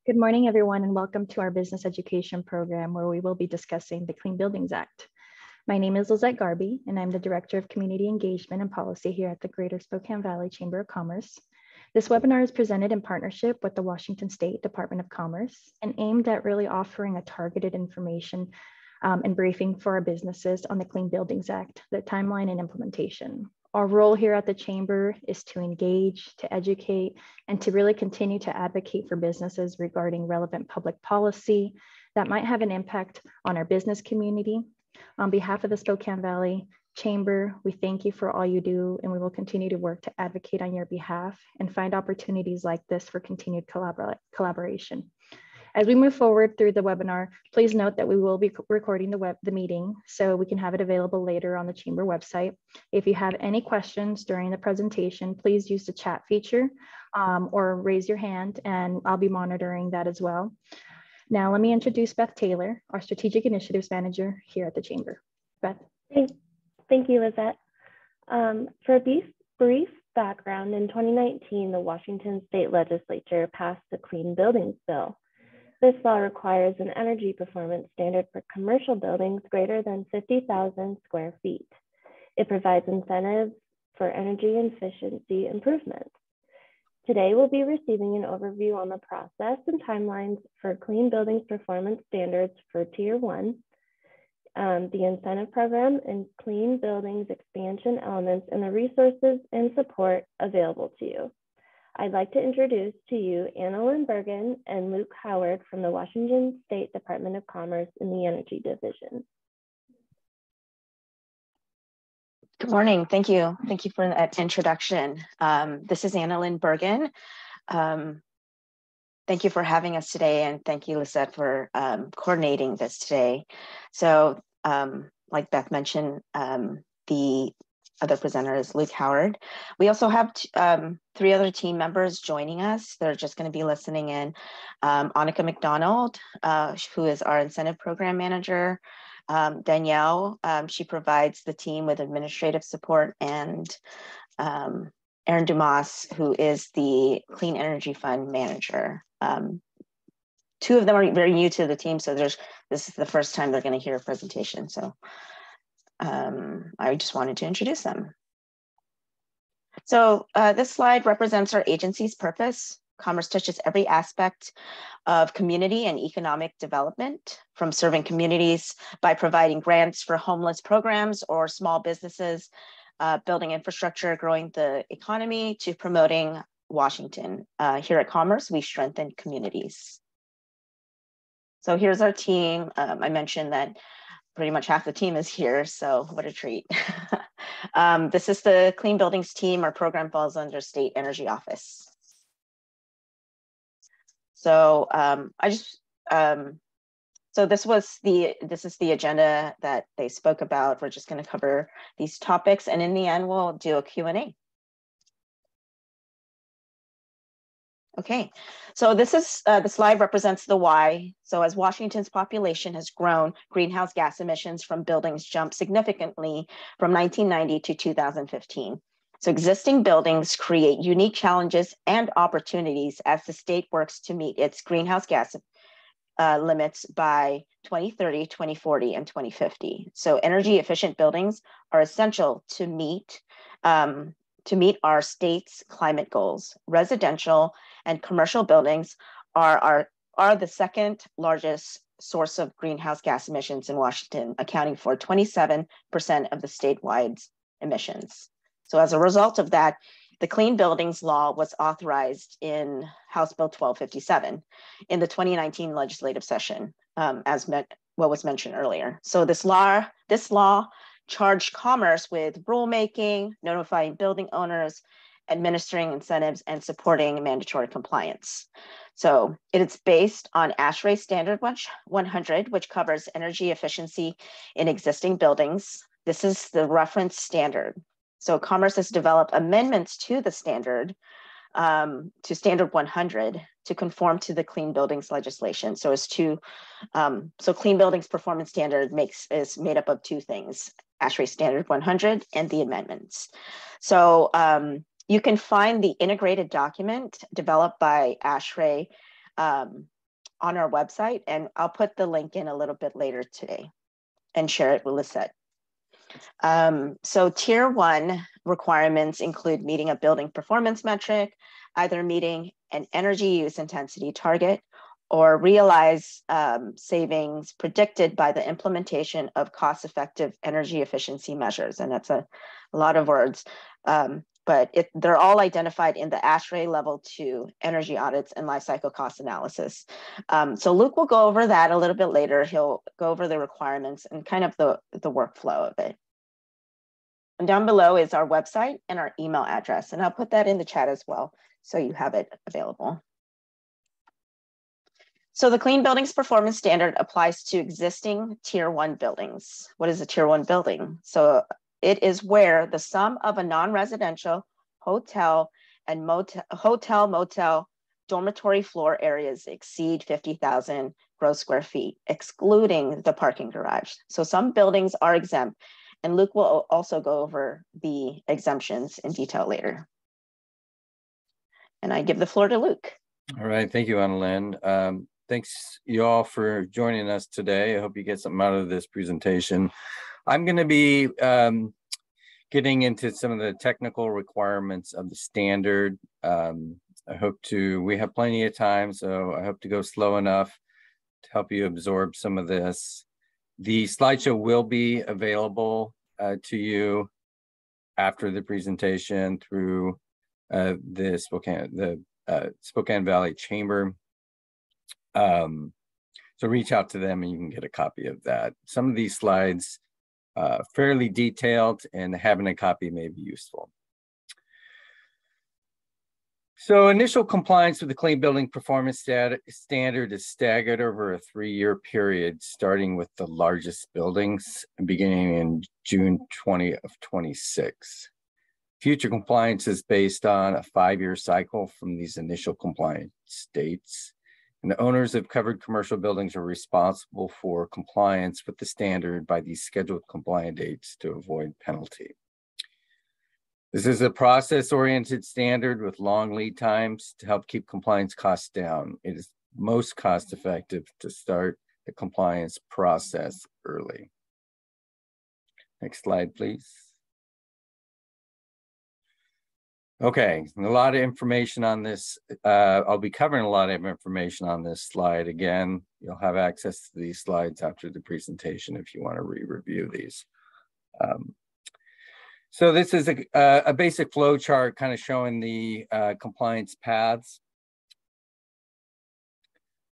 Good morning, everyone, and welcome to our business education program where we will be discussing the Clean Buildings Act. My name is Lizette Garby, and I'm the Director of Community Engagement and Policy here at the Greater Spokane Valley Chamber of Commerce. This webinar is presented in partnership with the Washington State Department of Commerce and aimed at really offering a targeted information and briefing for our businesses on the Clean Buildings Act, the timeline and implementation. Our role here at the Chamber is to engage, to educate, and to really continue to advocate for businesses regarding relevant public policy that might have an impact on our business community. On behalf of the Spokane Valley Chamber, we thank you for all you do, and we will continue to work to advocate on your behalf and find opportunities like this for continued collaboration. As we move forward through the webinar, please note that we will be recording the meeting so we can have it available later on the Chamber website. If you have any questions during the presentation, please use the chat feature or raise your hand, and I'll be monitoring that as well. Now, let me introduce Beth Taylor, our Strategic Initiatives Manager here at the Chamber. Beth. Thank you, Lizette. For a brief background, in 2019, the Washington State Legislature passed the Clean Buildings Bill. This law requires an energy performance standard for commercial buildings greater than 50,000 square feet. It provides incentives for energy efficiency improvements. Today, we'll be receiving an overview on the process and timelines for Clean Buildings Performance Standards for Tier 1, the incentive program, and Clean Buildings expansion elements, and the resources and support available to you. I'd like to introduce to you Annalyn Bergen and Luke Howard from the Washington State Department of Commerce in the Energy Division. Good morning. Thank you. Thank you for that introduction. This is Annalyn Bergen. Thank you for having us today, and thank you, Lisette, for coordinating this today. So, like Beth mentioned, the other presenter is Luke Howard. We also have 3 other team members joining us. They're just going to be listening in. Annika McDonald, who is our incentive program manager. Danielle, she provides the team with administrative support, and Erin Dumas, who is the Clean Energy Fund manager. 2 of them are very new to the team, so this is the first time they're going to hear a presentation. So I just wanted to introduce them. So this slide represents our agency's purpose. Commerce touches every aspect of community and economic development, from serving communities by providing grants for homeless programs or small businesses, building infrastructure, growing the economy, to promoting Washington. Here at Commerce, we strengthen communities. So here's our team. I mentioned that pretty much half the team is here, so what a treat. This is the Clean Buildings team. Our program falls under State Energy Office. So so this is the agenda that they spoke about. We're just going to cover these topics, and in the end, we'll do a Q&A. Okay, so this is the slide represents the why. So as Washington's population has grown, greenhouse gas emissions from buildings jumped significantly from 1990 to 2015. So existing buildings create unique challenges and opportunities as the state works to meet its greenhouse gas limits by 2030, 2040, and 2050. So energy efficient buildings are essential to meet our state's climate goals. Residential and commercial buildings are the second largest source of greenhouse gas emissions in Washington, accounting for 27% of the statewide emissions. So as a result of that, the Clean Buildings Law was authorized in House Bill 1257 in the 2019 legislative session, what was mentioned earlier. So this law charged Commerce with rulemaking, notifying building owners, administering incentives, and supporting mandatory compliance. So it is based on ASHRAE Standard 100, which covers energy efficiency in existing buildings. This is the reference standard. So Commerce has developed amendments to the standard, to Standard 100, to conform to the Clean Buildings legislation. So Clean Buildings Performance Standard is made up of 2 things: ASHRAE Standard 100 and the amendments. So you can find the integrated document developed by ASHRAE on our website, and I'll put the link in a little bit later today and share it with Lisette. So tier 1 requirements include meeting a building performance metric, either meeting an energy use intensity target or realize savings predicted by the implementation of cost-effective energy efficiency measures. And that's a lot of words, but they're all identified in the ASHRAE Level 2 energy audits and life cycle cost analysis. So Luke will go over that a little bit later. He'll go over the requirements and kind of the workflow of it. And down below is our website and our email address, and I'll put that in the chat as well, so you have it available. So the Clean Buildings Performance Standard applies to existing Tier 1 buildings. What is a Tier 1 building? So it is where the sum of a non-residential hotel and motel, dormitory floor areas exceed 50,000 gross square feet, excluding the parking garage. So some buildings are exempt, and Luke will also go over the exemptions in detail later. And I give the floor to Luke. All right, thank you, Annalyn. Thanks you all for joining us today. I hope you get something out of this presentation. I'm going to be getting into some of the technical requirements of the standard. We have plenty of time, so I hope to go slow enough to help you absorb some of this. The slideshow will be available to you after the presentation through the Spokane Valley Chamber. So reach out to them and you can get a copy of that. Some of these slides fairly detailed, and having a copy may be useful. So initial compliance with the Clean Building Performance Standard is staggered over a 3-year period, starting with the largest buildings and beginning in June 20 of 26. Future compliance is based on a 5-year cycle from these initial compliance dates. And the owners of covered commercial buildings are responsible for compliance with the standard by these scheduled compliant dates to avoid penalty. This is a process-oriented standard with long lead times to help keep compliance costs down. It is most cost-effective to start the compliance process early. Next slide, please. Okay, a lot of information on this. I'll be covering a lot of information on this slide. Again, you'll have access to these slides after the presentation if you want to re-review these. So this is a basic flow chart kind of showing the compliance paths.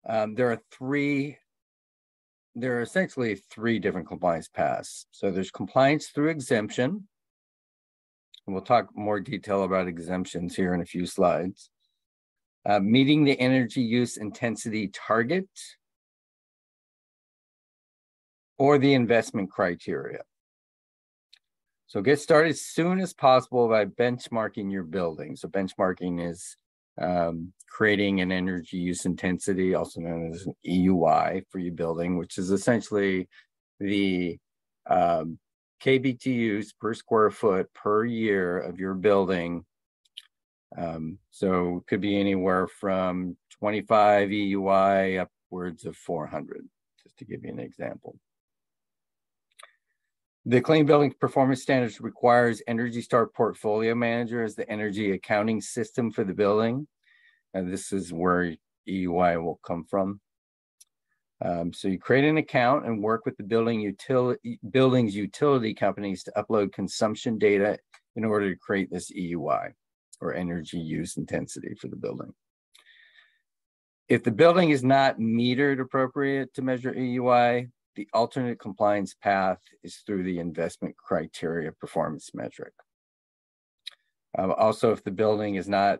There are essentially 3 different compliance paths. So there's compliance through exemption. And we'll talk more detail about exemptions here in a few slides. Meeting the energy use intensity target or the investment criteria. So get started as soon as possible by benchmarking your building. So benchmarking is creating an energy use intensity, also known as an EUI for your building, which is essentially the KBTUs per square foot per year of your building. So it could be anywhere from 25 EUI upwards of 400, just to give you an example. The Clean Building Performance Standards requires Energy Star Portfolio Manager as the energy accounting system for the building. And this is where EUI will come from. So you create an account and work with the building's utility companies to upload consumption data in order to create this EUI, or energy use intensity, for the building. If the building is not metered appropriate to measure EUI, the alternate compliance path is through the investment criteria performance metric. Also, if the building is not,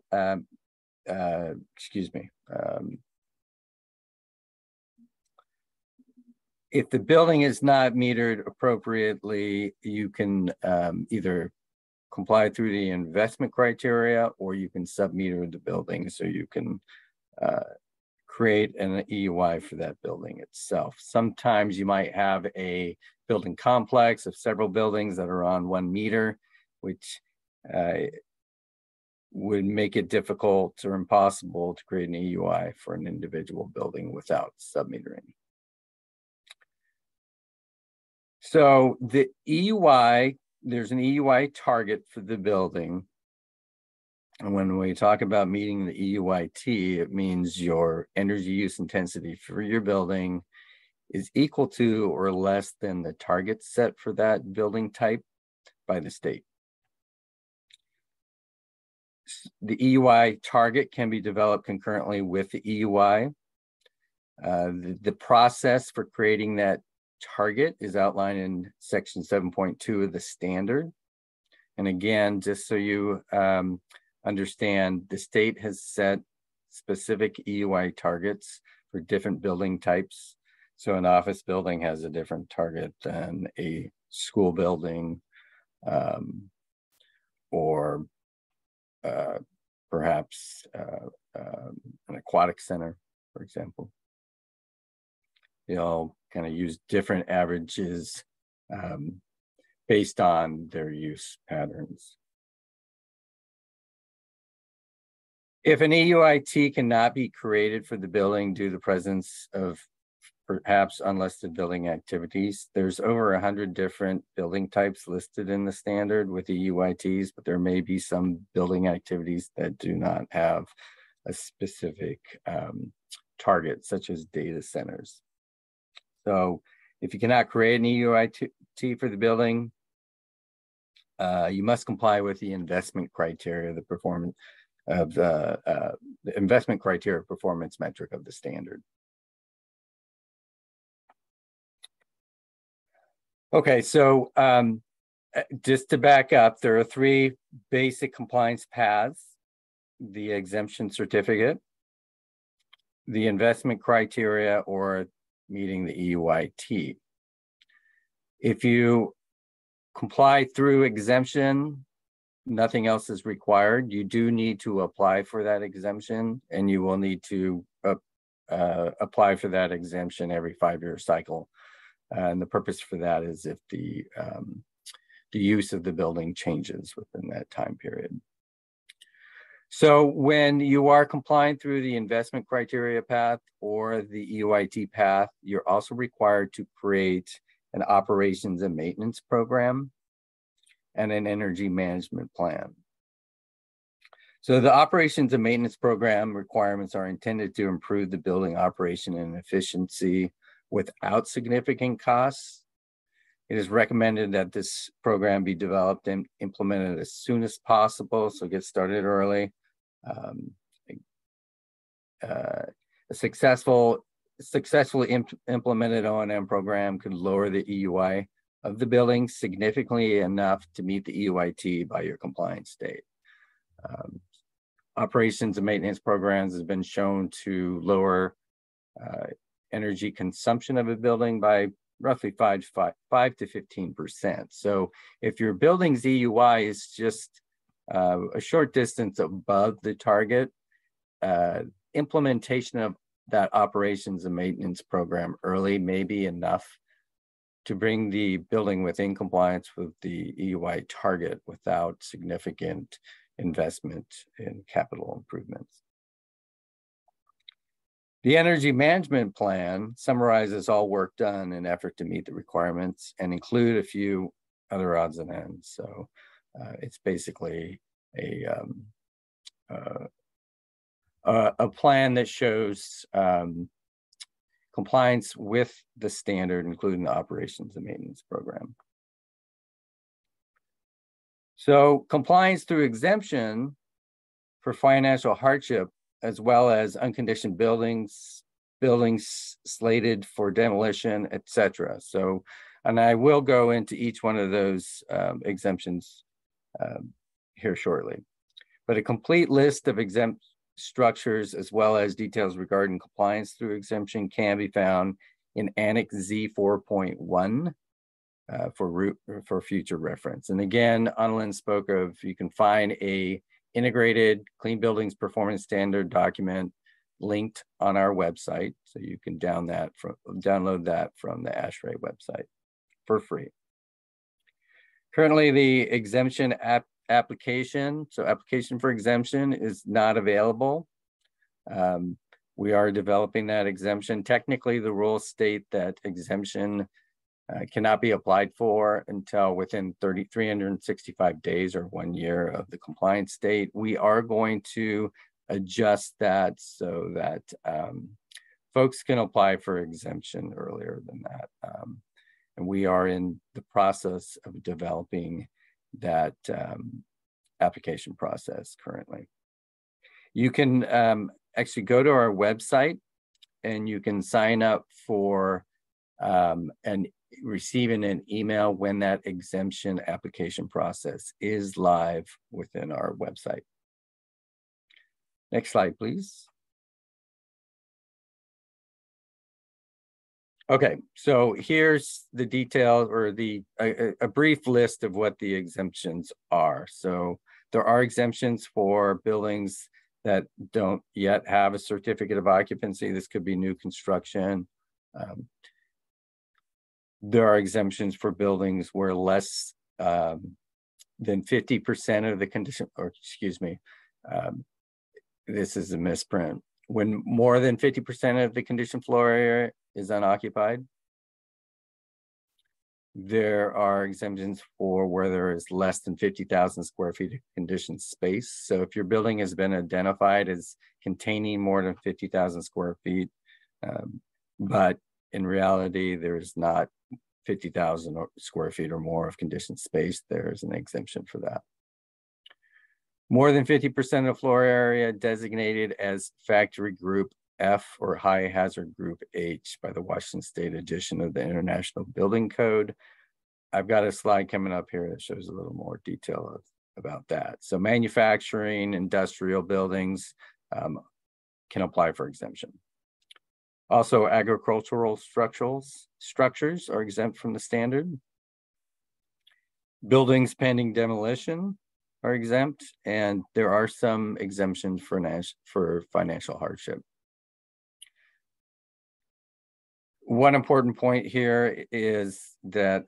if the building is not metered appropriately, you can either comply through the investment criteria, or you can sub-meter the building, so you can create an EUI for that building itself. Sometimes you might have a building complex of several buildings that are on 1 meter, which would make it difficult or impossible to create an EUI for an individual building without submetering. So the EUI, there's an EUI target for the building. And when we talk about meeting the EUIT, it means your energy use intensity for your building is equal to or less than the target set for that building type by the state. The EUI target can be developed concurrently with the EUI. The process for creating that target is outlined in section 7.2 of the standard. And again, just so you understand, the state has set specific EUI targets for different building types. So an office building has a different target than a school building or perhaps an aquatic center, for example. They'll kind of use different averages based on their use patterns. If an EUIT cannot be created for the building due to the presence of perhaps unlisted building activities, there's over 100 different building types listed in the standard with EUITs, but there may be some building activities that do not have a specific target, such as data centers. So if you cannot create an EUIT for the building, you must comply with the investment criteria, the performance of the investment criteria performance metric of the standard. Okay, so just to back up, there are 3 basic compliance paths: the exemption certificate, the investment criteria, or meeting the EUIT. If you comply through exemption, nothing else is required. You do need to apply for that exemption, and you will need to apply for that exemption every 5-year cycle. And the purpose for that is if the use of the building changes within that time period. So when you are complying through the investment criteria path or the EUIT path, you're also required to create an operations and maintenance program and an energy management plan. So the operations and maintenance program requirements are intended to improve the building operation and efficiency without significant costs. It is recommended that this program be developed and implemented as soon as possible, so get started early. A successfully implemented O&M program could lower the EUI of the building significantly enough to meet the EUIT by your compliance date. Operations and maintenance programs has been shown to lower energy consumption of a building by roughly 5 to 15%. So if your building's EUI is just a short distance above the target, implementation of that operations and maintenance program early may be enough to bring the building within compliance with the EUI target without significant investment in capital improvements. The energy management plan summarizes all work done in an effort to meet the requirements and include a few other odds and ends. So it's basically a plan that shows compliance with the standard, including the operations and maintenance program. So compliance through exemption for financial hardship, as well as unconditioned buildings slated for demolition, etc. So, and I will go into each one of those exemptions here shortly. But a complete list of exempt structures, as well as details regarding compliance through exemption, can be found in Annex Z 4.1 for future reference. And again, Annalyn spoke of, you can find a integrated Clean Buildings Performance Standard document linked on our website. So you can download that from the ASHRAE website for free. Currently, the exemption application. So application for exemption is not available. We are developing that exemption. Technically, the rules state that exemption cannot be applied for until within 365 days or 1 year of the compliance date. We are going to adjust that so that folks can apply for exemption earlier than that. And we are in the process of developing that application process currently. You can actually go to our website and you can sign up for and receiving an email when that exemption application process is live within our website. Next slide, please. Okay, so here's the detail or a brief list of what the exemptions are. So there are exemptions for buildings that don't yet have a certificate of occupancy. This could be new construction. There are exemptions for buildings where less than 50% of the condition, or excuse me, this is a misprint. When more than 50% of the conditioned floor area is unoccupied. There are exemptions for where there is less than 50,000 square feet of conditioned space. So if your building has been identified as containing more than 50,000 square feet, but in reality, there's not 50,000 square feet or more of conditioned space, there's an exemption for that. More than 50% of floor area designated as factory group F or high hazard group H by the Washington State edition of the International Building Code. I've got a slide coming up here that shows a little more detail about that. So manufacturing, industrial buildings can apply for exemption. Also, agricultural structures are exempt from the standard. Buildings pending demolition are exempt, and there are some exemptions for financial hardship. One important point here is that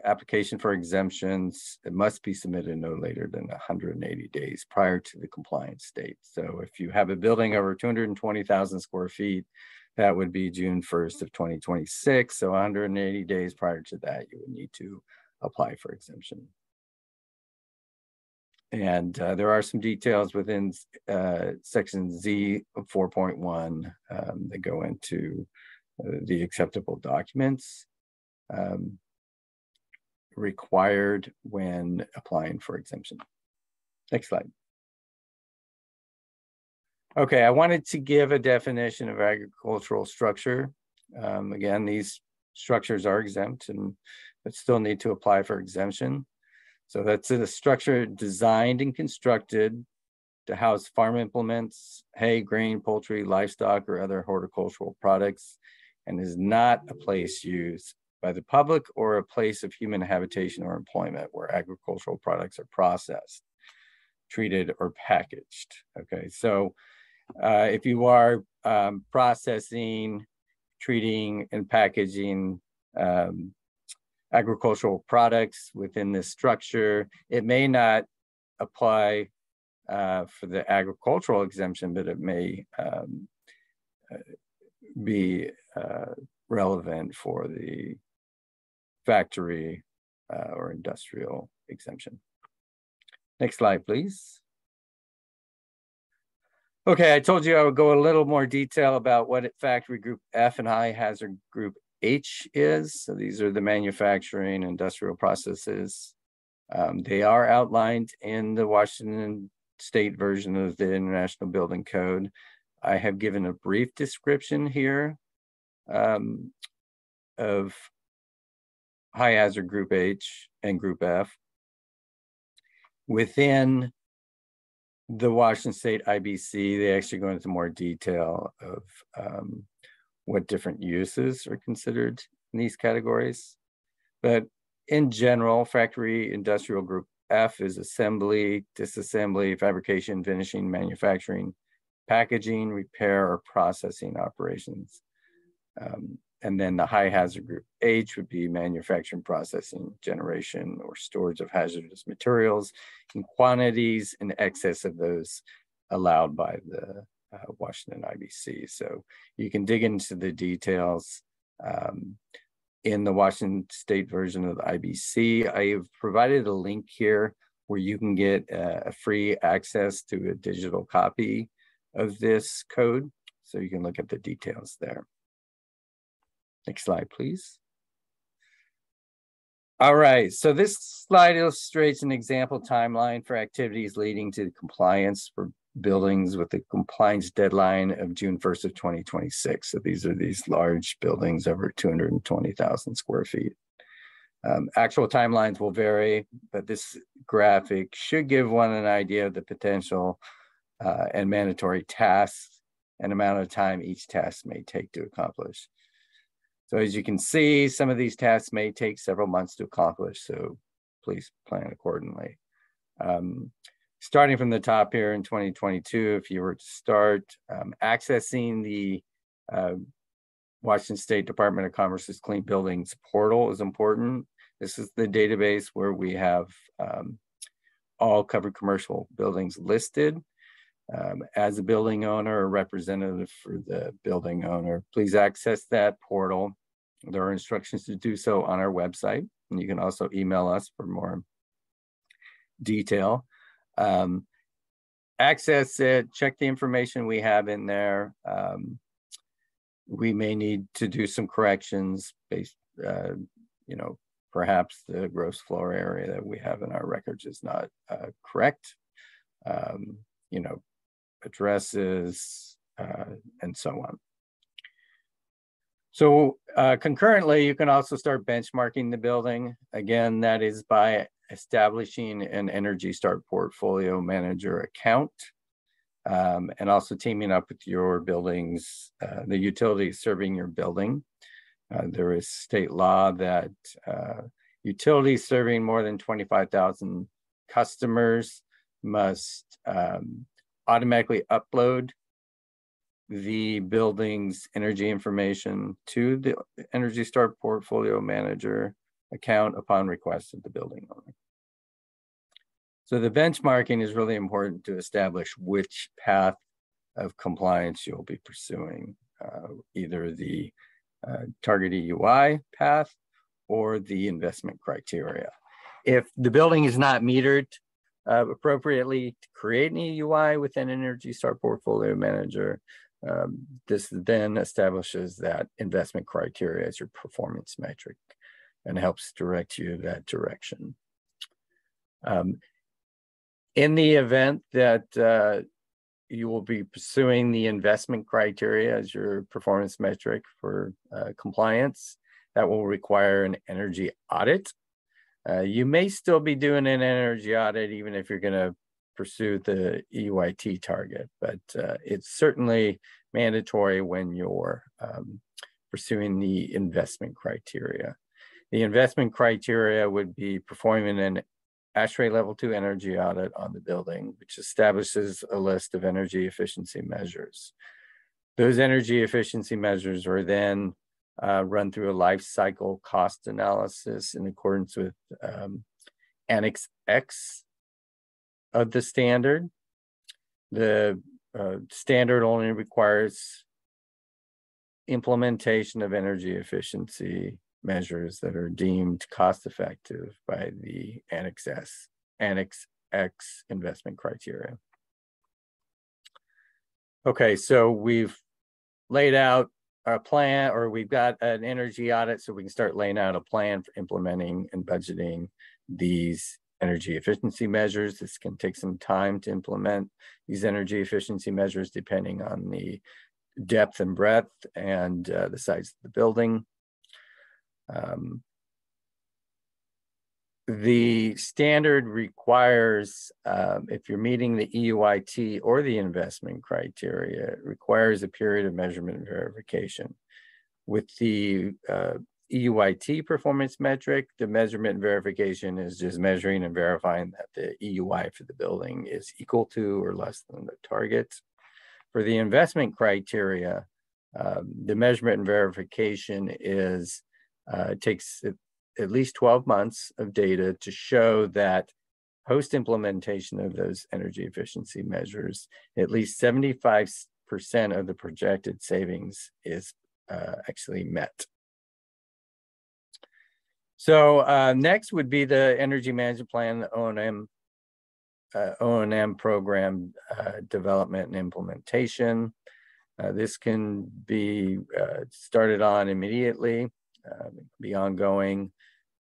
application for exemptions, it must be submitted no later than 180 days prior to the compliance date. So if you have a building over 220,000 square feet, that would be June 1st of 2026. So 180 days prior to that, you would need to apply for exemption. And there are some details within section Z of 4.1 that go into the acceptable documents required when applying for exemption. Next slide. Okay, I wanted to give a definition of agricultural structure. Again, these structures are exempt but still need to apply for exemption. So that's a structure designed and constructed to house farm implements, hay, grain, poultry, livestock, or other horticultural products, and is not a place used by the public or a place of human habitation or employment where agricultural products are processed, treated, or packaged. Okay, so if you are processing, treating, and packaging agricultural products within this structure, it may not apply for the agricultural exemption, but it may be relevant for the factory or industrial exemption. Next slide, please. Okay, I told you I would go a little more detail about what factory group F and high hazard group H is. So these are the manufacturing industrial processes. They are outlined in the Washington State version of the International Building Code. I have given a brief description here of high hazard group H and group F. Within the Washington State IBC, they actually go into more detail of what different uses are considered in these categories. But in general, factory industrial group F is assembly, disassembly, fabrication, finishing, manufacturing, packaging, repair, or processing operations. And then the high hazard group H would be manufacturing, processing, generation, or storage of hazardous materials in quantities in excess of those allowed by the Washington IBC. So you can dig into the details in the Washington State version of the IBC. I have provided a link here where you can get a free access to a digital copy of this code. So you can look at the details there. Next slide, please. All right, so this slide illustrates an example timeline for activities leading to compliance for buildings with a compliance deadline of June 1st of 2026. So these are these large buildings over 220,000 square feet. Actual timelines will vary, but this graphic should give one an idea of the potential and mandatory tasks and amount of time each task may take to accomplish. So as you can see, some of these tasks may take several months to accomplish, so please plan accordingly. Starting from the top here in 2022, if you were to start accessing the Washington State Department of Commerce's Clean Buildings portal is important. This is the database where we have all covered commercial buildings listed. As a building owner or representative for the building owner, please access that portal. There are instructions to do so on our website, and you can also email us for more detail. Access it, check the information we have in there. We may need to do some corrections based, perhaps the gross floor area that we have in our records is not correct. Addresses, and so on. So concurrently, you can also start benchmarking the building. Again, that is by establishing an Energy Start portfolio manager account, and also teaming up with your buildings, the utilities serving your building. There is state law that utilities serving more than 25,000 customers must automatically upload the building's energy information to the Energy Start portfolio manager account upon request of the building owner. So the benchmarking is really important to establish which path of compliance you'll be pursuing, either the target EUI path or the investment criteria. If the building is not metered appropriately to create an EUI within Energy Start portfolio manager, this then establishes that investment criteria as your performance metric and helps direct you that direction. In the event that you will be pursuing the investment criteria as your performance metric for compliance, that will require an energy audit. You may still be doing an energy audit even if you're going to pursue the EUIT target, but it's certainly mandatory when you're pursuing the investment criteria. The investment criteria would be performing an ASHRAE Level 2 energy audit on the building, which establishes a list of energy efficiency measures. Those energy efficiency measures are then run through a life cycle cost analysis in accordance with Annex X of the standard. The standard only requires implementation of energy efficiency measures that are deemed cost effective by the Annex X investment criteria. Okay, so we've laid out our plan, or we've got an energy audit, so we can start laying out a plan for implementing and budgeting these energy efficiency measures. This can take some time to implement these energy efficiency measures depending on the depth and breadth and the size of the building. The standard requires, if you're meeting the EUIT or the investment criteria, it requires a period of measurement and verification. With the EUIT performance metric, the measurement and verification is just measuring and verifying that the EUI for the building is equal to or less than the target. For the investment criteria, The measurement and verification takes at least 12 months of data to show that post-implementation of those energy efficiency measures, at least 75% of the projected savings is actually met. So next would be the energy management plan, the O&M program development and implementation. This can be started on immediately, be ongoing,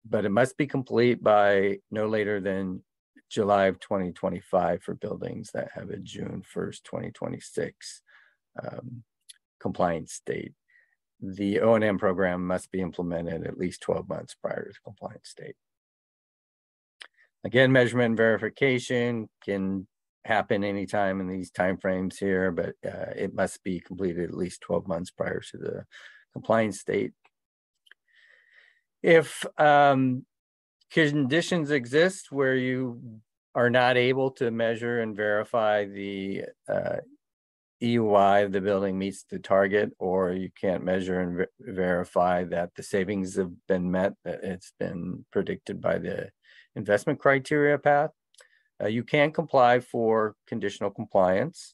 but it must be complete by no later than July of 2025 for buildings that have a June 1st, 2026 compliance date. The O&M program must be implemented at least 12 months prior to the compliance date. Again, measurement and verification can happen anytime in these timeframes here, but it must be completed at least 12 months prior to the compliance date. If conditions exist where you are not able to measure and verify the EUI of the building meets the target, or you can't measure and verify that the savings have been met, that it's been predicted by the investment criteria path, you can comply for conditional compliance.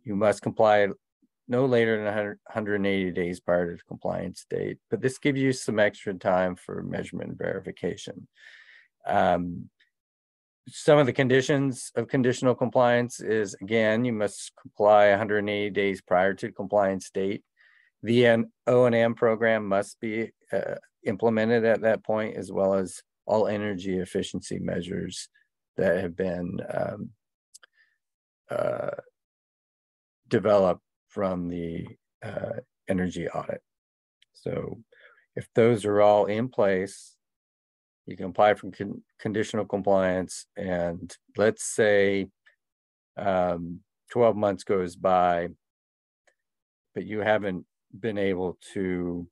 You must comply no later than 180 days prior to the compliance date, but this gives you some extra time for measurement and verification. Some of the conditions of conditional compliance is, again, you must comply 180 days prior to compliance date. The O&M program must be implemented at that point, as well as all energy efficiency measures that have been developed from the energy audit. So if those are all in place, you can apply for conditional compliance, and let's say 12 months goes by, but you haven't been able to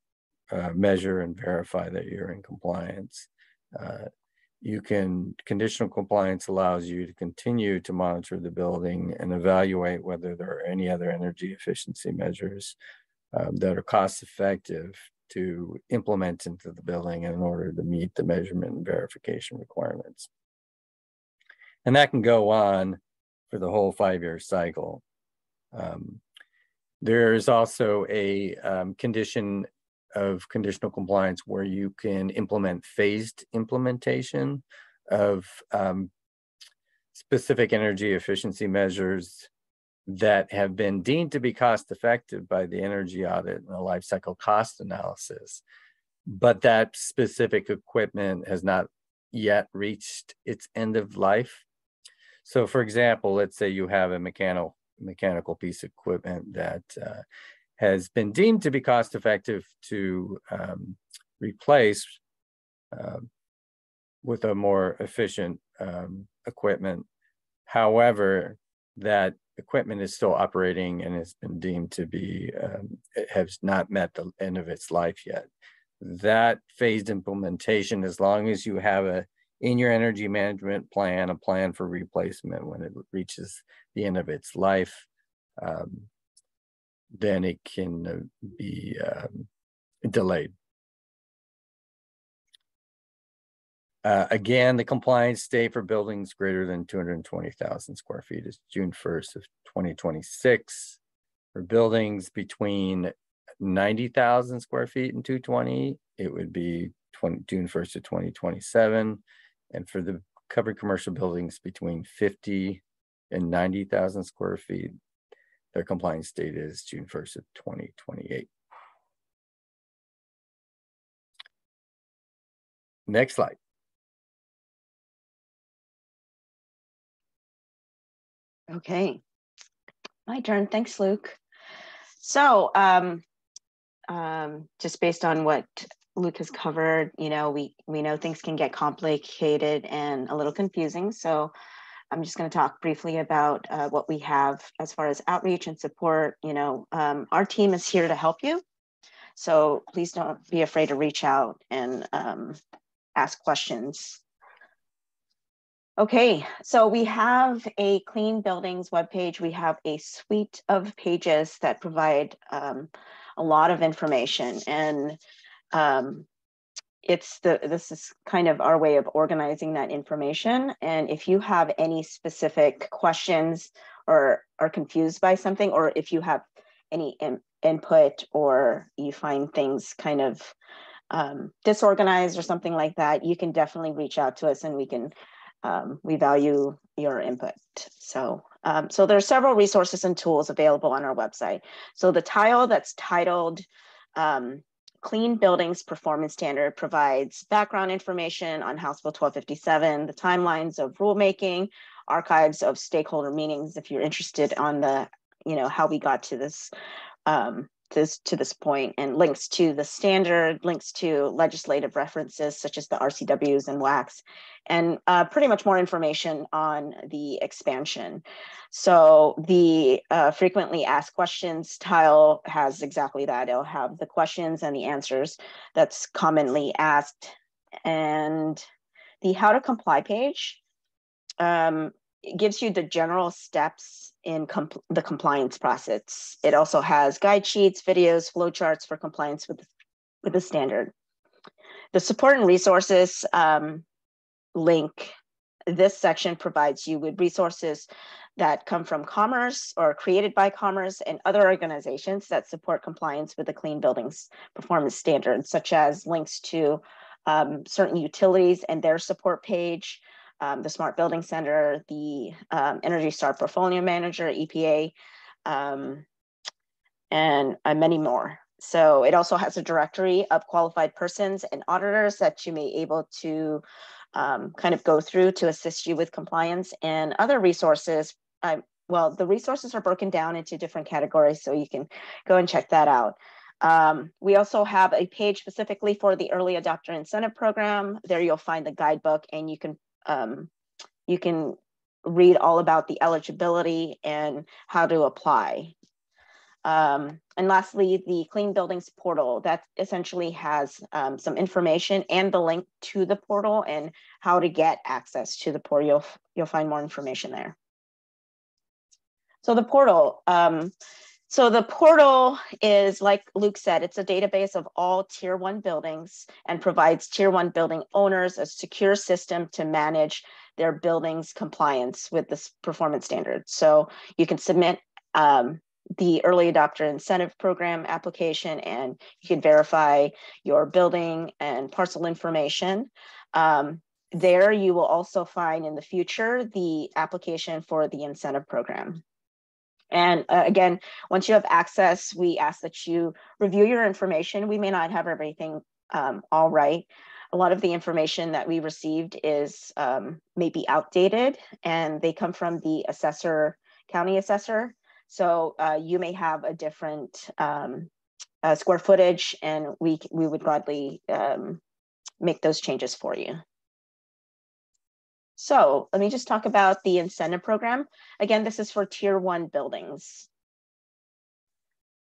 measure and verify that you're in compliance. Conditional compliance allows you to continue to monitor the building and evaluate whether there are any other energy efficiency measures that are cost effective to implement into the building in order to meet the measurement and verification requirements. And that can go on for the whole 5-year cycle. There's also a condition of conditional compliance where you can implement phased implementation of specific energy efficiency measures that have been deemed to be cost effective by the energy audit and the life cycle cost analysis, but that specific equipment has not yet reached its end of life. So for example, let's say you have a mechanical piece of equipment that has been deemed to be cost effective to replace with a more efficient equipment. However, that equipment is still operating and has been deemed to be, it has not met the end of its life yet. That phased implementation, as long as you have in your energy management plan, a plan for replacement when it reaches the end of its life, then it can be delayed. Again, the compliance date for buildings greater than 220,000 square feet is June 1st of 2026. For buildings between 90,000 square feet and 220, it would be June 1st of 2027. And for the covered commercial buildings between 50 and 90,000 square feet, their compliance date is June 1st of 2028. Next slide. Okay, my turn. Thanks, Luke. So just based on what Luke has covered, we know things can get complicated and a little confusing. So I'm just going to talk briefly about what we have as far as outreach and support. Our team is here to help you. So please don't be afraid to reach out and ask questions. Okay, so we have a Clean Buildings webpage. We have a suite of pages that provide a lot of information, and this is kind of our way of organizing that information. And if you have any specific questions or are confused by something, or if you have any input, or you find things kind of disorganized or something like that, you can definitely reach out to us, and we value your input. So there are several resources and tools available on our website. So the tile that's titled Clean Buildings Performance Standard provides background information on House Bill 1257, the timelines of rulemaking, archives of stakeholder meetings, if you're interested on the, how we got to this point, and links to the standard, links to legislative references such as the RCWs and WACs, and pretty much more information on the expansion. So the frequently asked questions tile has exactly that. It'll have the questions and the answers that's commonly asked. And the how to comply page it gives you the general steps in the compliance process. It also has guide sheets, videos, flowcharts for compliance with the standard. The support and resources link, this section provides you with resources that come from Commerce or created by Commerce and other organizations that support compliance with the Clean Buildings Performance Standards, such as links to certain utilities and their support page, the Smart Building Center, the Energy Star Portfolio Manager, EPA, and many more. So it also has a directory of qualified persons and auditors that you may be able to kind of go through to assist you with compliance, and other resources. Well, the resources are broken down into different categories, so you can go and check that out. We also have a page specifically for the Early Adopter Incentive Program. There you'll find the guidebook, and you can read all about the eligibility and how to apply. And lastly, the Clean Buildings portal that essentially has some information and the link to the portal and how to get access to the portal. You'll find more information there. So the portal. So the portal is, like Luke said, it's a database of all Tier 1 buildings and provides Tier 1 building owners a secure system to manage their building's compliance with this performance standard. So you can submit the Early Adopter Incentive Program application, and you can verify your building and parcel information. There you will also find in the future the application for the incentive program. And again, once you have access, we ask that you review your information. We may not have everything all right. A lot of the information that we received is maybe outdated, and they come from the assessor, county assessor. So you may have a different square footage, and we would gladly make those changes for you. So let me just talk about the incentive program. Again, this is for Tier 1 buildings.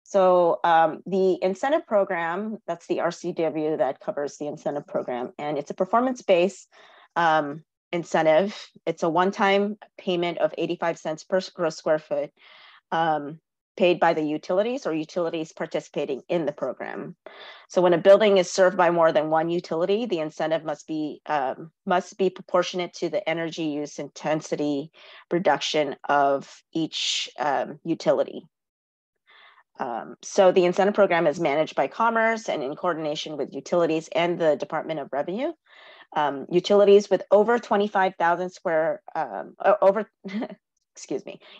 So the incentive program, that's the RCW that covers the incentive program, and it's a performance-based incentive. It's a one-time payment of 85 cents per gross square foot paid by the utilities or utilities participating in the program. So when a building is served by more than one utility, the incentive must be proportionate to the energy use intensity reduction of each utility. So the incentive program is managed by Commerce and in coordination with utilities and the Department of Revenue. Utilities with over 25,000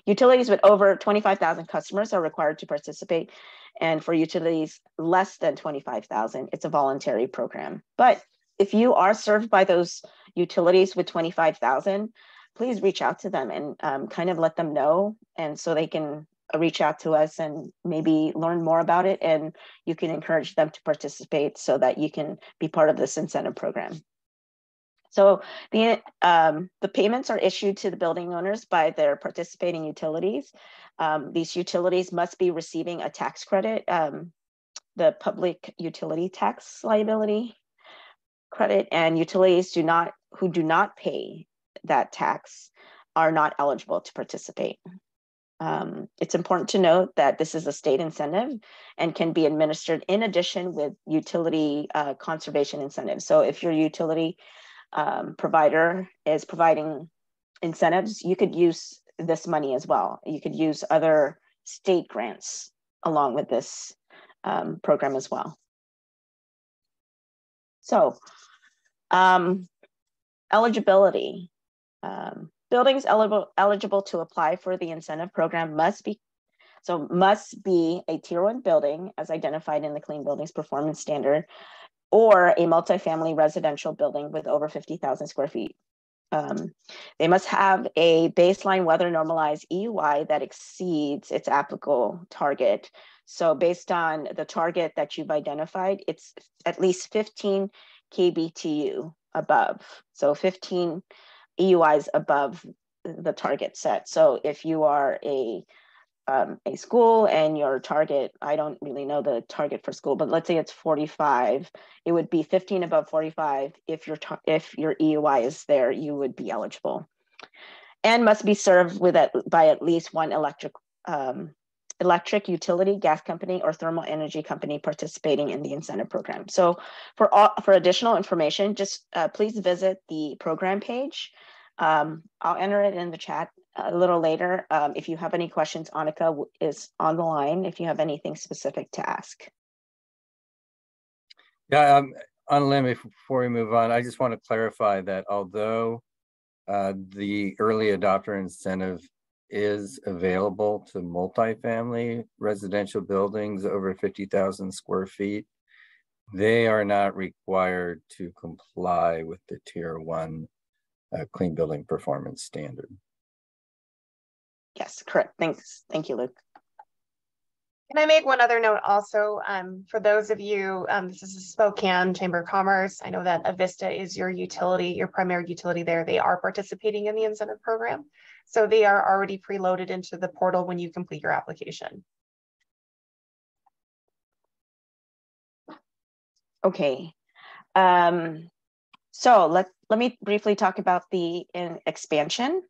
utilities with over 25,000 customers are required to participate. And for utilities less than 25,000, it's a voluntary program. But if you are served by those utilities with 25,000, please reach out to them and kind of let them know. And so they can reach out to us and maybe learn more about it. And you can encourage them to participate so that you can be part of this incentive program. So the payments are issued to the building owners by their participating utilities. These utilities must be receiving a tax credit, the public utility tax liability credit, and utilities who do not pay that tax are not eligible to participate. It's important to note that this is a state incentive and can be administered in addition with utility conservation incentives. So if your utility provider is providing incentives, you could use this money as well. You could use other state grants along with this program as well. So eligibility. Buildings eligible to apply for the incentive program must be a Tier 1 building as identified in the Clean Buildings Performance Standard, or a multifamily residential building with over 50,000 square feet. They must have a baseline weather normalized EUI that exceeds its applicable target. So based on the target that you've identified, it's at least 15 kBTU above. So 15 EUIs above the target set. So if you are a school and your target, I don't really know the target for school, but let's say it's 45, it would be 15 above 45. If your EUI is there, you would be eligible. And must be served by at least one electric utility, gas company, or thermal energy company participating in the incentive program. So for additional information, just please visit the program page. I'll enter it in the chat a little later. If you have any questions, Annika is on the line if you have anything specific to ask. Yeah, Anna, before we move on, I just want to clarify that although the early adopter incentive is available to multifamily residential buildings over 50,000 square feet, they are not required to comply with the Tier 1 Clean Building Performance Standard. Yes, correct. Thanks. Thank you, Luke. Can I make one other note also? For those of you, this is the Spokane Chamber of Commerce. I know that Avista is your utility, your primary utility there. They are participating in the incentive program. So they are already preloaded into the portal when you complete your application. Okay. So let me briefly talk about the expansion.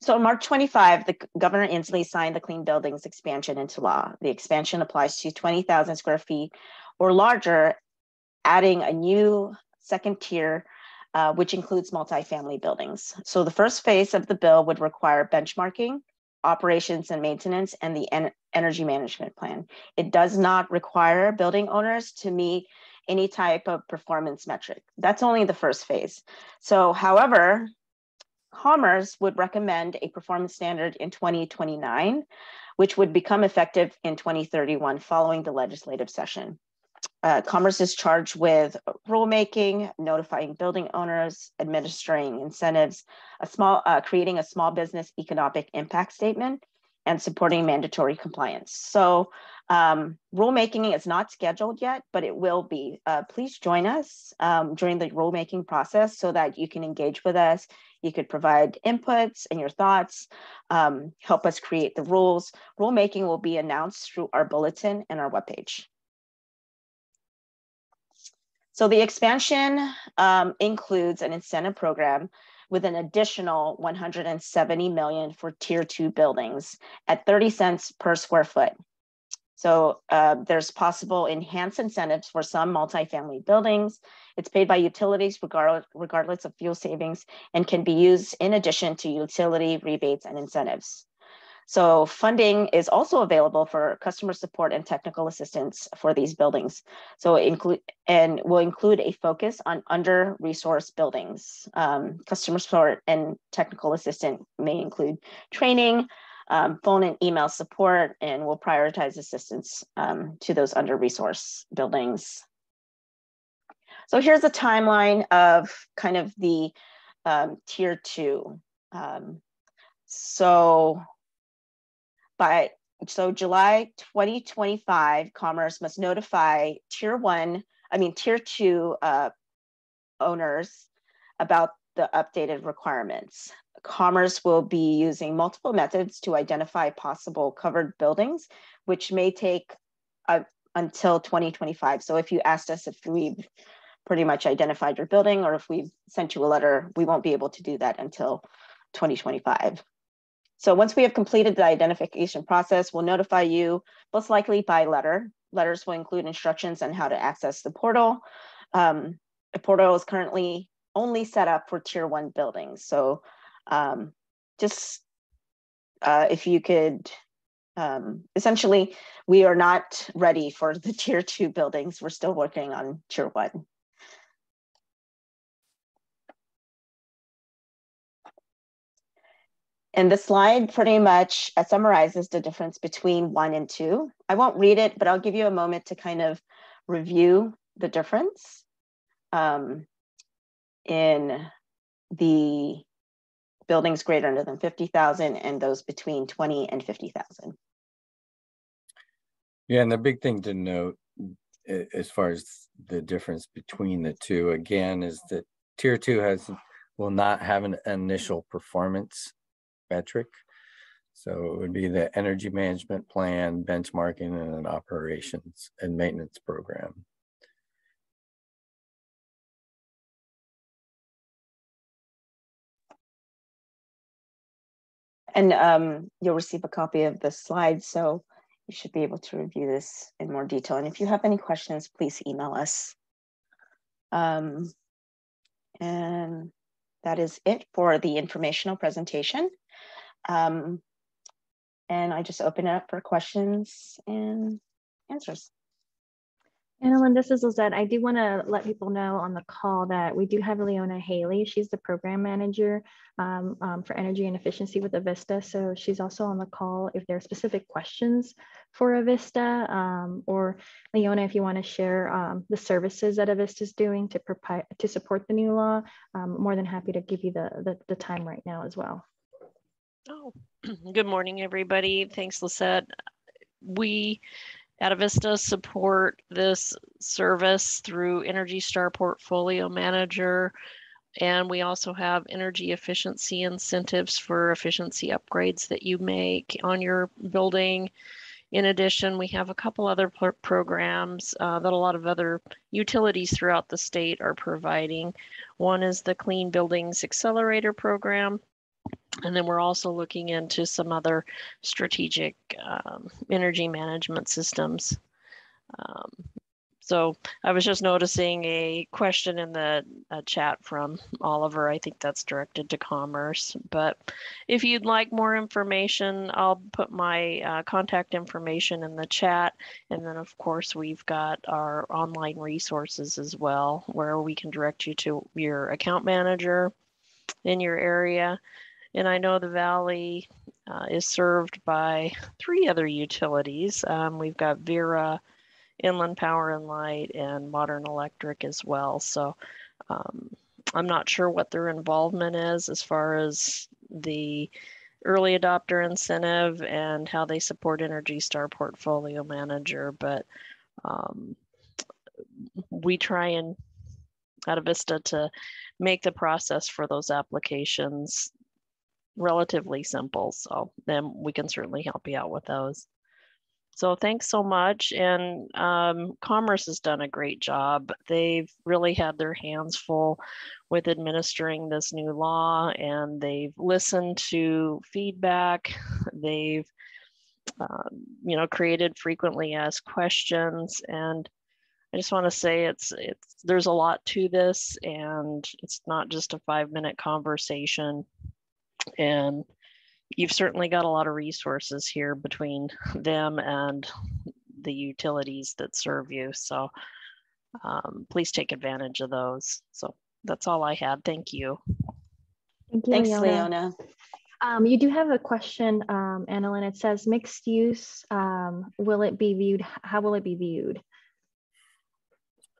So on March 25, the Governor Inslee signed the Clean Buildings expansion into law. The expansion applies to 20,000 square feet or larger, adding a new second tier, which includes multifamily buildings. So the first phase of the bill would require benchmarking, operations and maintenance, and the energy management plan. It does not require building owners to meet any type of performance metric. That's only the first phase. So however, Commerce would recommend a performance standard in 2029, which would become effective in 2031 following the legislative session. Commerce is charged with rulemaking, notifying building owners, administering incentives, creating a small business economic impact statement, and supporting mandatory compliance. So rulemaking is not scheduled yet, but it will be. Please join us during the rulemaking process so that you can engage with us. You could provide inputs and your thoughts, help us create the rules. Rulemaking will be announced through our bulletin and our webpage. So the expansion includes an incentive program with an additional $170 million for Tier 2 buildings at 30 cents per square foot. So there's possible enhanced incentives for some multifamily buildings. It's paid by utilities regardless of fuel savings and can be used in addition to utility rebates and incentives. So funding is also available for customer support and technical assistance for these buildings. So will include a focus on under-resourced buildings. Customer support and technical assistance may include training, phone and email support, and will prioritize assistance to those under-resourced buildings. So here's a timeline of kind of the Tier 2. So July 2025, Commerce must notify Tier 2 owners about the updated requirements. Commerce will be using multiple methods to identify possible covered buildings, which may take until 2025. So if you asked us if we've pretty much identified your building, or if we've sent you a letter, we won't be able to do that until 2025. So once we have completed the identification process, we'll notify you, most likely by letter. Letters will include instructions on how to access the portal. The portal is currently only set up for Tier 1 buildings. So if you could, essentially, we are not ready for the Tier 2 buildings. We're still working on Tier 1. And the slide pretty much summarizes the difference between 1 and 2. I won't read it, but I'll give you a moment to kind of review the difference in the buildings greater than 50,000 and those between 20 and 50,000. Yeah, and the big thing to note as far as the difference between the two, again, is that Tier 2 will not have an initial performance metric. So it would be the energy management plan, benchmarking, and an operations and maintenance program. And you'll receive a copy of the slides, so you should be able to review this in more detail. And if you have any questions, please email us. And that is it for the informational presentation. And I just open it up for questions and answers. Annalyn, this is Lizette. I do want to let people know on the call that we do have Leona Haley. She's the program manager for energy and efficiency with Avista. So she's also on the call if there are specific questions for Avista, or Leona, if you want to share the services that Avista is doing to support the new law, more than happy to give you the time right now as well. Oh, good morning, everybody. Thanks, Lisette. We at Avista support this service through Energy Star Portfolio Manager, and we also have energy efficiency incentives for efficiency upgrades that you make on your building. In addition, we have a couple other programs that a lot of other utilities throughout the state are providing. One is the Clean Buildings Accelerator Program. And then we're also looking into some other strategic energy management systems. So I was just noticing a question in the chat from Oliver. I think that's directed to Commerce. But if you'd like more information, I'll put my contact information in the chat. And then, of course, we've got our online resources as well, where we can direct you to your account manager in your area. And I know the Valley is served by 3 other utilities. We've got Vera, Inland Power and Light, and Modern Electric as well. So I'm not sure what their involvement is as far as the early adopter incentive and how they support Energy Star Portfolio Manager. But we try and at Avista to make the process for those applications relatively simple. So then we can certainly help you out with those. So thanks so much. And Commerce has done a great job. They've really had their hands full with administering this new law, and they've listened to feedback. They've created frequently asked questions. And I just want to say there's a lot to this, and it's not just a 5-minute conversation. And you've certainly got a lot of resources here between them and the utilities that serve you. So please take advantage of those. So that's all I had. Thank you. Thank you, Thanks, Leona. You do have a question, Annalyn. It says mixed use. Will it be viewed? How will it be viewed?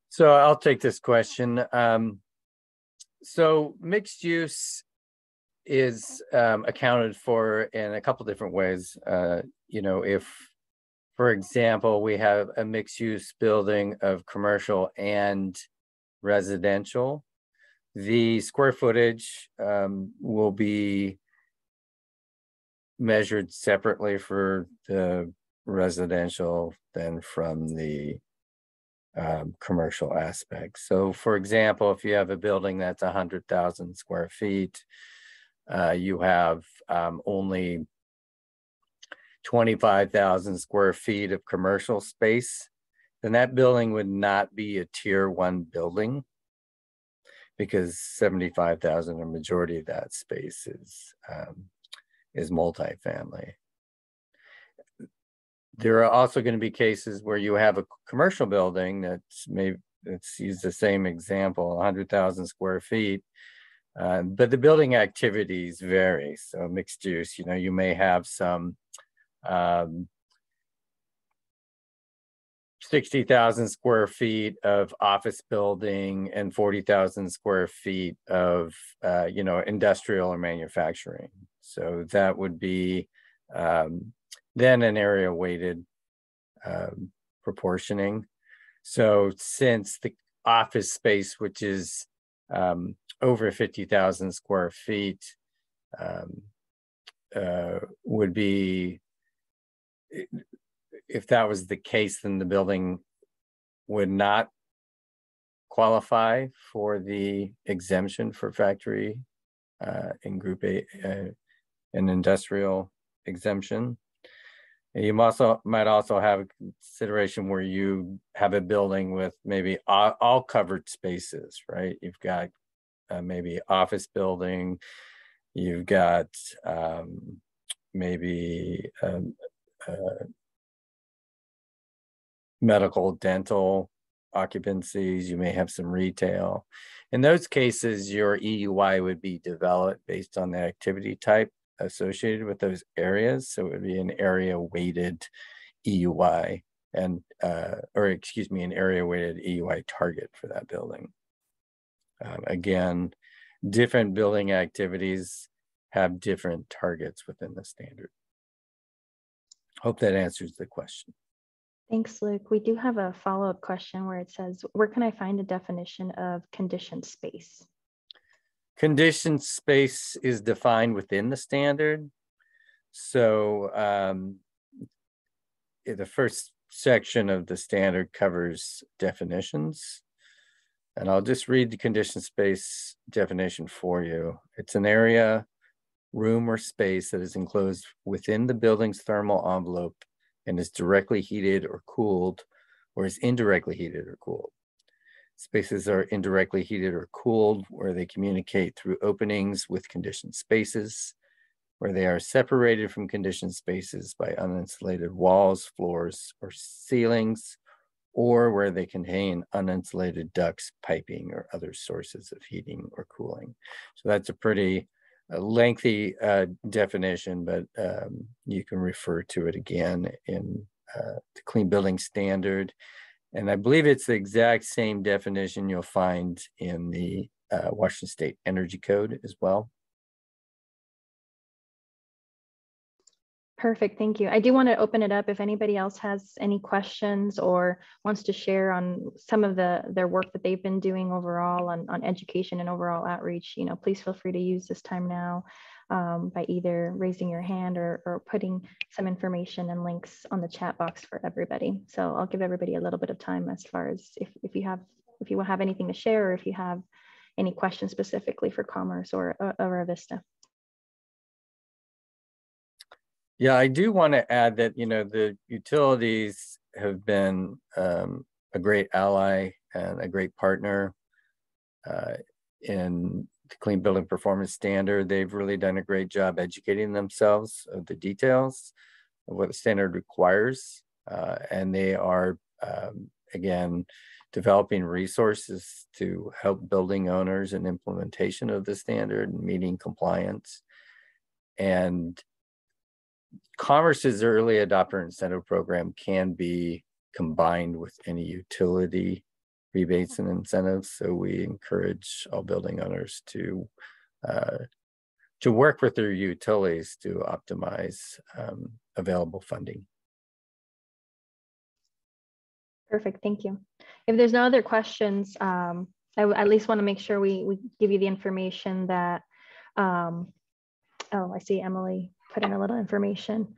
So I'll take this question. So mixed use is accounted for in a couple different ways. If, for example, we have a mixed-use building of commercial and residential, the square footage will be measured separately for the residential than from the commercial aspects. So for example, if you have a building that's 100,000 square feet, you have only 25,000 square feet of commercial space, then that building would not be a tier 1 building, because 75,000, a majority of that space is multifamily. There are also going to be cases where you have a commercial building that's maybe, let's use the same example, 100,000 square feet, but the building activities vary. So mixed use, you may have some 60,000 square feet of office building and 40,000 square feet of, industrial or manufacturing. So that would be then an area weighted proportioning. So since the office space, which is over 50,000 square feet, would be, if that was the case, then the building would not qualify for the exemption for factory in Group A, an industrial exemption. And you might also have a consideration where you have a building with maybe all covered spaces, right? You've got maybe office building, you've got maybe medical, dental occupancies, you may have some retail. In those cases, your EUI would be developed based on the activity type associated with those areas. So it would be an area weighted EUI and, an area weighted EUI target for that building. Again, different building activities have different targets within the standard. Hope that answers the question. Thanks, Luke. We do have a follow-up question where it says, where can I find a definition of conditioned space? Conditioned space is defined within the standard. So the first section of the standard covers definitions. And I'll just read the conditioned space definition for you. It's an area, room, or space that is enclosed within the building's thermal envelope and is directly heated or cooled, or is indirectly heated or cooled. Spaces are indirectly heated or cooled where they communicate through openings with conditioned spaces, where they are separated from conditioned spaces by uninsulated walls, floors, or ceilings, or where they contain uninsulated ducts, piping, or other sources of heating or cooling. So that's a pretty lengthy definition, but you can refer to it again in the Clean Building Standard. And I believe it's the exact same definition you'll find in the Washington State Energy Code as well. Perfect, thank you. I do want to open it up if anybody else has any questions or wants to share on some of their work that they've been doing overall on education and overall outreach. Please feel free to use this time now by either raising your hand or putting some information and links on the chat box for everybody. So I'll give everybody a little bit of time as far as if you have anything to share, or if you have any questions specifically for Commerce or Avista. Yeah, I do want to add that, the utilities have been a great ally and a great partner in the Clean Building Performance Standard. They've really done a great job educating themselves of the details of what the standard requires. And they are, again, developing resources to help building owners in implementation of the standard and meeting compliance. And Commerce's early adopter incentive program can be combined with any utility rebates and incentives. So we encourage all building owners to work with their utilities to optimize available funding. Perfect, thank you. If there's no other questions, I at least want to make sure we give you the information that, oh, I see Emily put in a little information.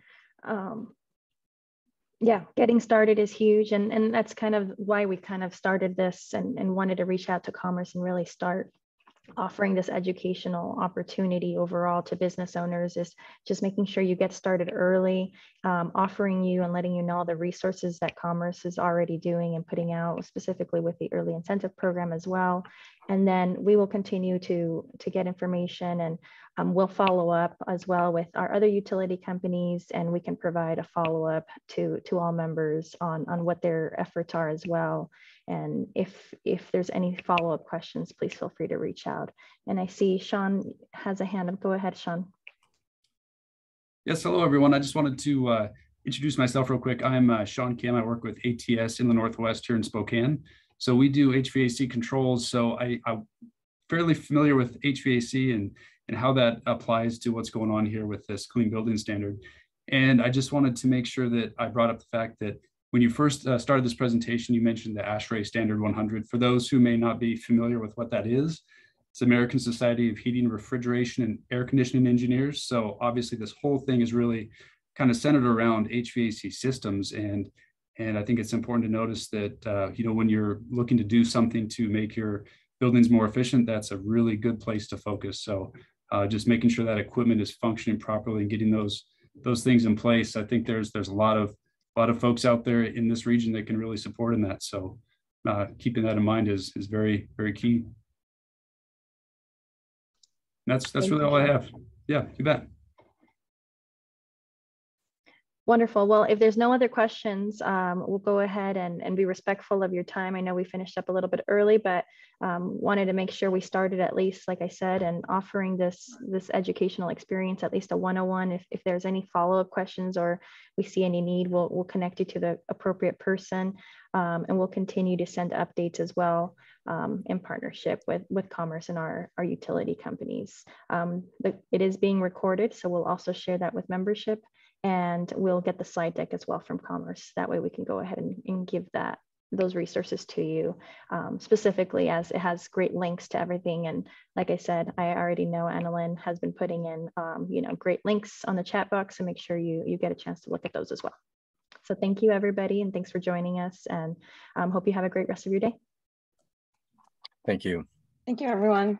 Yeah, getting started is huge. And that's kind of why we kind of started this and wanted to reach out to Commerce and really start offering this educational opportunity overall to business owners, is just making sure you get started early, offering you and letting you know the resources that Commerce is already doing and putting out, specifically with the early incentive program as well. And then we will continue to get information, and we'll follow up as well with our other utility companies, and we can provide a follow-up to all members on what their efforts are as well. And if there's any follow-up questions, please feel free to reach out. And I see Sean has a hand up. Go ahead, Sean. Yes, hello everyone. I just wanted to introduce myself real quick. I'm Sean Kim. I work with ATS in the Northwest here in Spokane. So we do HVAC controls. So I'm fairly familiar with HVAC and how that applies to what's going on here with this clean building standard. And I just wanted to make sure that I brought up the fact that when you first started this presentation, you mentioned the ASHRAE Standard 100. For those who may not be familiar with what that is, it's American Society of Heating, Refrigeration, and Air Conditioning Engineers. So obviously this whole thing is really kind of centered around HVAC systems. And I think it's important to notice that, when you're looking to do something to make your buildings more efficient, that's a really good place to focus. So just making sure that equipment is functioning properly and getting those things in place. I think there's a lot of folks out there in this region that can really support in that. So keeping that in mind is very, very key. That's really all I have. Yeah, you bet. Wonderful. Well, if there's no other questions, we'll go ahead and be respectful of your time. I know we finished up a little bit early, but wanted to make sure we started at least, like I said, and offering this educational experience, at least a 101. If there's any follow-up questions or we see any need, we'll connect you to the appropriate person, and we'll continue to send updates as well in partnership with Commerce and our utility companies. It is being recorded, so we'll also share that with membership. And we'll get the slide deck as well from Commerce. That way we can go ahead and give those resources to you, specifically as it has great links to everything. And like I said, I already know Annalyn has been putting in great links on the chat box, and make sure you get a chance to look at those as well. So thank you everybody, and thanks for joining us, and hope you have a great rest of your day. Thank you. Thank you, everyone.